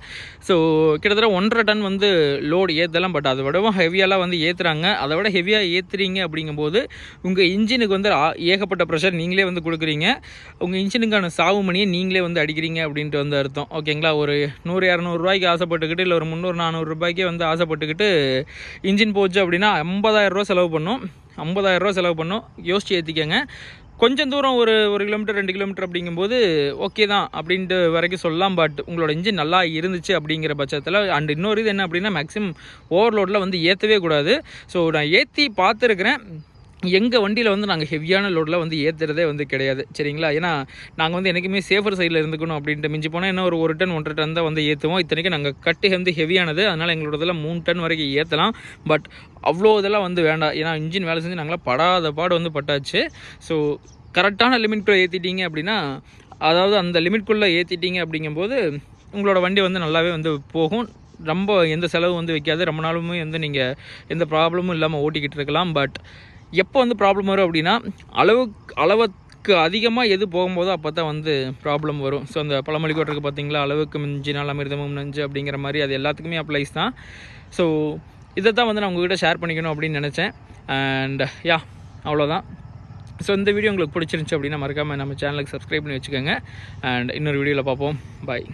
ஸோ கிட்டத்தட்ட 1.5 டன் வந்து லோடு ஏற்றலாம். பட் அதை விடவும் ஹெவியாலாம் வந்து ஏற்றுறாங்க. அதை விட ஹெவியாக ஏற்றுறீங்க அப்படிங்கும்போது உங்கள் இன்ஜினுக்கு வந்து ஏகப்பட்ட ப்ரெஷர் நீங்களே வந்து கொடுக்குறீங்க. உங்கள் இன்ஜினுக்கான சாவு மணியை நீங்களே வந்து அடிக்கிறீங்க அப்படின்ட்டு வந்து அர்த்தம். ஓகேங்களா? ஒரு 100-200 ரூபாய்க்கு ஆசைப்பட்டுக்கிட்டு இல்லை ஒரு 300-400 ரூபாய்க்கே வந்து ஆசைப்பட்டுக்கிட்டு இன்ஜின் போச்சு அப்படின்னா 50,000 ரூபா செலவு பண்ணும். 50,000 ரூபா செலவு பண்ணும். யோசிச்சு ஏற்றிக்கங்க. கொஞ்சம் தூரம் ஒரு 1 கிலோமீட்டர் 2 கிலோமீட்டர் அப்படிங்கும்போது ஓகே தான் அப்படின்ட்டு வரைக்கும் சொல்லலாம். பட் உங்களோட இன்ஜின் நல்லா இருந்துச்சு அப்படிங்கிற பட்சத்தில் அண்ட் இன்னொரு இது என்ன அப்படின்னா மேக்ஸிமம் ஓவர்லோடில் வந்து ஏற்றவே கூடாது. ஸோ நான் ஏற்றி பார்த்துருக்குறேன். எங்கள் வண்டியில் வந்து நாங்கள் ஹெவியான லோடில் வந்து ஏற்றுறதே வந்து கிடையாது. சரிங்களா? ஏன்னா நாங்கள் வந்து என்றைக்குமே சேஃபர் சைடில் இருந்துக்கணும் அப்படின்ட்டு மிஞ்சி போனால் என்ன ஒரு 1 டன் 1.5 டன் தான் வந்து ஏற்றுவோம். இத்தனைக்கும் நாங்கள் கட்டு வந்து ஹெவியானது. அதனால் எங்களோடதெல்லாம் 3 டன் வரைக்கும் ஏற்றலாம். பட் அவ்வளோ இதெல்லாம் வந்து வேண்டாம். ஏன்னா இன்ஜின் வேலை செஞ்சு நாங்களாம் படாத பாடு வந்து பட்டாச்சு. ஸோ கரெக்டான லிமிட்குள்ளே ஏற்றிட்டீங்க அப்படின்னா, அதாவது அந்த லிமிட்குள்ளே ஏற்றிட்டீங்க அப்படிங்கும்போது உங்களோட வண்டி வந்து நல்லாவே வந்து போகும். ரொம்ப எந்த செலவு வந்து வைக்காது. ரொம்ப நாளுமே வந்து நீங்கள் எந்த ப்ராப்ளமும் இல்லாமல் ஓட்டிக்கிட்டு இருக்கலாம். பட் எப்போ வந்து ப்ராப்ளம் வரும் அப்படின்னா அளவுக்கு அதிகமாக எது போகும்போதோ அப்போ தான் வந்து ப்ராப்ளம் வரும். ஸோ அந்த பழமொழி கூட இருக்குது பார்த்தீங்களா, அளவுக்கு மிஞ்சினால் அமிர்தமும் நஞ்சு அப்படிங்கிற மாதிரி. அது எல்லாத்துக்குமே அப்ளைஸ் தான். ஸோ இதை தான் வந்து நான் உங்கள்கிட்ட ஷேர் பண்ணிக்கணும் அப்படின்னு நினச்சேன். அண்ட் அவ்வளோதான். ஸோ இந்த வீடியோ உங்களுக்கு பிடிச்சிருந்துச்சி அப்படின்னா மறக்காமல் நம்ம சேனலுக்கு சப்ஸ்கிரைப் பண்ணி வச்சுக்கோங்க. அண்ட் இன்னொரு வீடியோவில் பார்ப்போம். பாய்.